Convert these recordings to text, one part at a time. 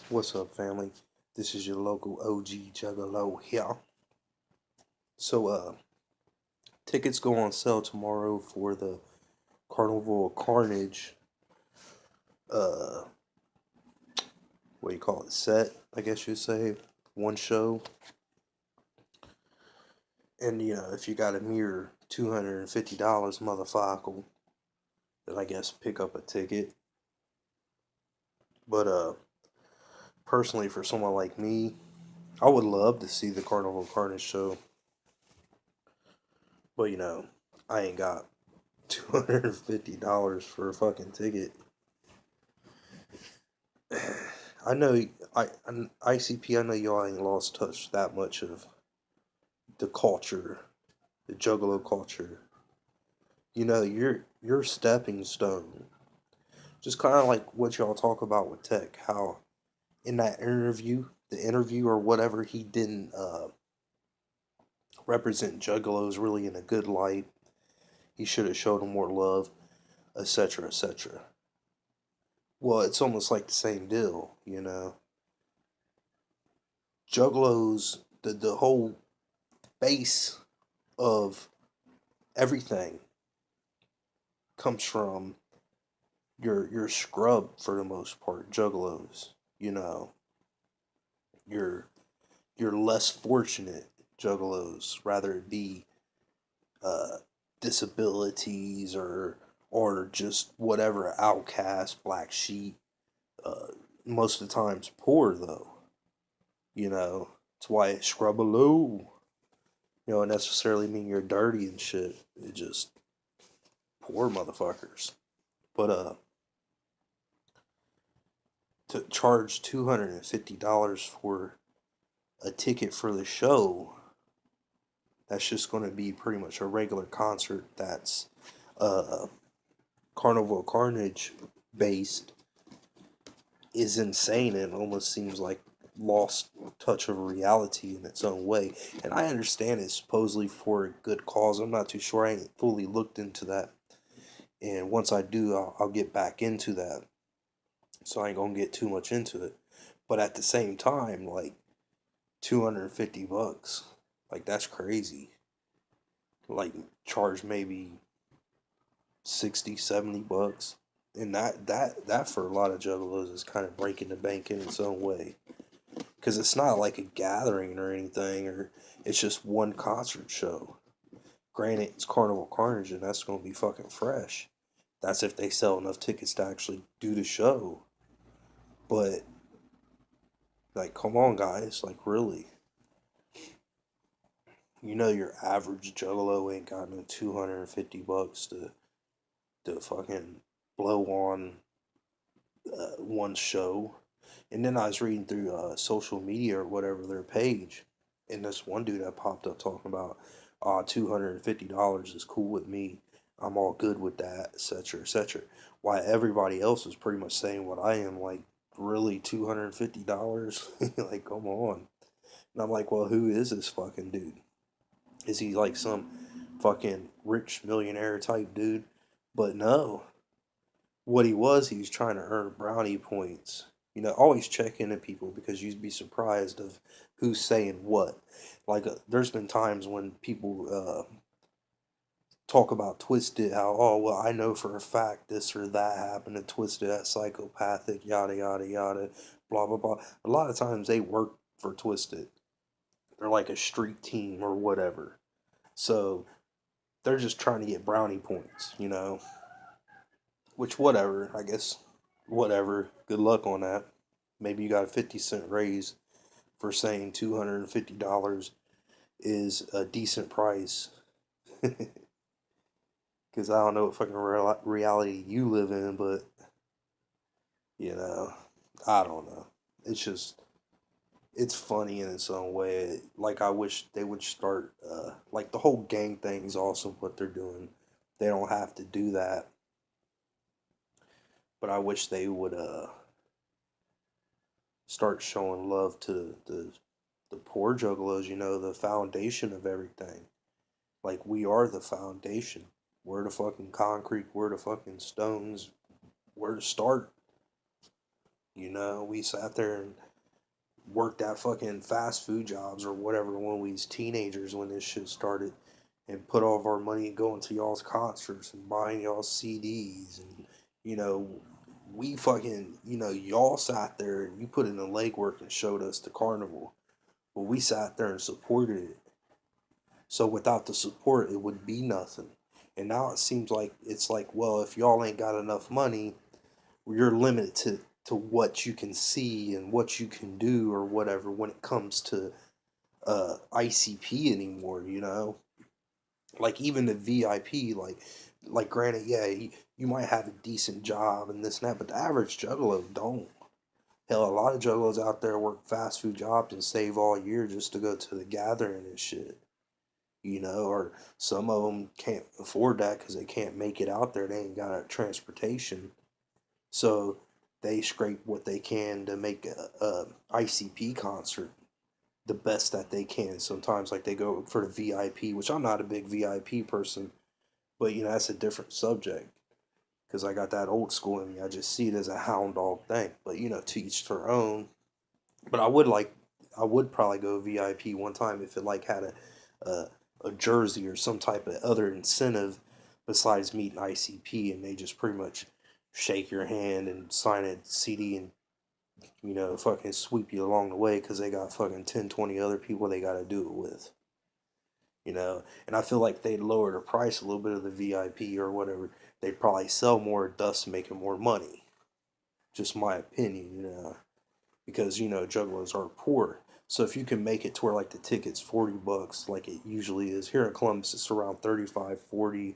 What's up, family? This is your local OG Juggalo here. So, tickets go on sale tomorrow for the Carnival Carnage, uh, what do you call it, set, I guess you'd say, one show. And, if you got a mere $250, motherfucker, then I guess pick up a ticket. But, personally, for someone like me, I would love to see the Carnival Carnage show. But, I ain't got $250 for a fucking ticket. I know ICP. I know y'all ain't lost touch that much of the culture, the Juggalo culture. Your stepping stone. Just kind of like what y'all talk about with Tech. How in that interview, the interview or whatever, he didn't represent Juggalos really in a good light. He should have showed them more love, etc., etc. Well, it's almost like the same deal. Juggalos, the whole base of everything comes from your scrub for the most part, juggalos. You know, your your less fortunate juggalos, rather it be uh, disabilities or just whatever outcast, black sheep. Uh, Most of the times poor though. It's why it's scrubbaloo. It necessarily mean you're dirty and shit. It just poor motherfuckers. But to charge $250 for a ticket for the show, that's just going to be pretty much a regular concert that's uh, Carnival Carnage based, is insane and almost seems like lost touch of reality in its own way. And I understand it's supposedly for a good cause. I'm not too sure. I ain't fully looked into that. And once I do, I'll get back into that. So I ain't gonna get too much into it. But at the same time, like $250, like that's crazy. Like charge maybe 60, $70. And that for a lot of juggalos is kind of breaking the bank in its own way. Because it's not like a gathering or anything, or it's just one concert show. Granted, it's Carnival Carnage, and that's going to be fucking fresh. That's if they sell enough tickets to actually do the show. But, like, come on, guys. Like, really. Your average juggalo ain't got no $250 to fucking blow on one show. And then I was reading through social media or whatever their page, and this one dude that popped up talking about, $250 is cool with me. I'm all good with that, etc., etc. Why everybody else is pretty much saying what I am, like, really $250? Like, come on. And I'm like, well, who is this fucking dude? Is he like some fucking rich millionaire type dude? But no, what he was trying to earn brownie points. Always check into people because you'd be surprised of who's saying what. Like, there's been times when people talk about Twisted, how, oh, well, I know for a fact this or that happened to Twisted, that psychopathic, yada, yada, yada, blah, blah, blah. A lot of times they work for Twisted. They're like a street team or whatever. So they're just trying to get brownie points. Which, whatever, I guess, whatever. Good luck on that. Maybe you got a 50-cent raise for saying $250 is a decent price. Because I don't know what fucking reality you live in, but, you know, I don't know. It's just, it's funny in its own way. Like, I wish they would start, like, the whole gang thing is awesome what they're doing. They don't have to do that. But I wish they would, start showing love to the poor juggalos, the foundation of everything. Like, we are the foundation. We're the fucking concrete, we're the fucking stones, we're the start. You know, we sat there and worked at fucking fast food jobs or whatever when we was teenagers when this shit started, and put all of our money going to y'all's concerts and buying y'all's CDs, and you know, we fucking, you know, y'all sat there and you put in the legwork and showed us the carnival. But we sat there and supported it. So without the support, it would be nothing. And now it seems like it's like, well, if y'all ain't got enough money, you're limited to what you can see and what you can do or whatever when it comes to ICP anymore, you know? Like even the VIP, like granted, yeah, you might have a decent job and this and that, but the average juggalo don't. Hell, a lot of juggalos out there work fast food jobs and save all year just to go to the gathering and shit. You know, or some of them can't afford that because they can't make it out there. They ain't got a transportation, so they scrape what they can to make a ICP concert the best that they can. Sometimes, like they go for the VIP, which I'm not a big VIP person, but you know that's a different subject because I got that old school in me. I just see it as a hound dog thing. But you know, to each their own. But I would probably go VIP one time if it like had a, a jersey or some type of other incentive besides meeting ICP, and they just pretty much shake your hand and sign a CD and you know fucking sweep you along the way because they got fucking 10, 20 other people they got to do it with. You know, and I feel like they'd lower the price a little bit of the VIP or whatever. They'd probably sell more, thus making more money. Just my opinion, you know, because you know juggalos are poor. So if you can make it to where like the ticket's $40, like it usually is here in Columbus, it's around 35, 40,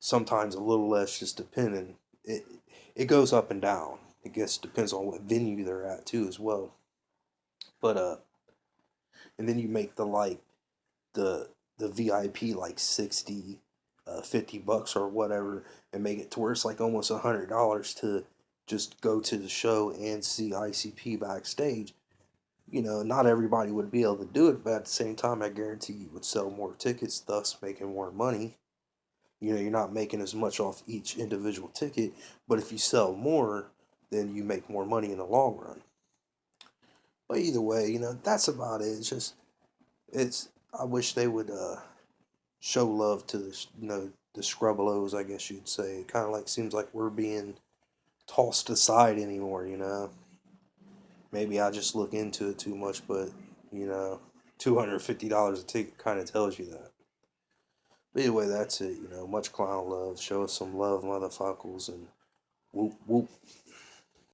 sometimes a little less, just depending. It goes up and down. I guess depends on what venue they're at too as well. But and then you make the the VIP like 60, $50 or whatever, and make it to where it's like almost $100 to just go to the show and see ICP backstage. You know, not everybody would be able to do it, but at the same time, I guarantee you would sell more tickets, thus making more money. You know, you're not making as much off each individual ticket, but if you sell more, then you make more money in the long run. But either way, you know, that's about it. It's just, it's, I wish they would show love to the, you know, the scrubbelos, I guess you'd say. It kind of like seems like we're being tossed aside anymore, you know. Maybe I just look into it too much, but you know, $250 a ticket kind of tells you that. But anyway, that's it. You know, much clown love. Show us some love, motherfuckers, and whoop whoop.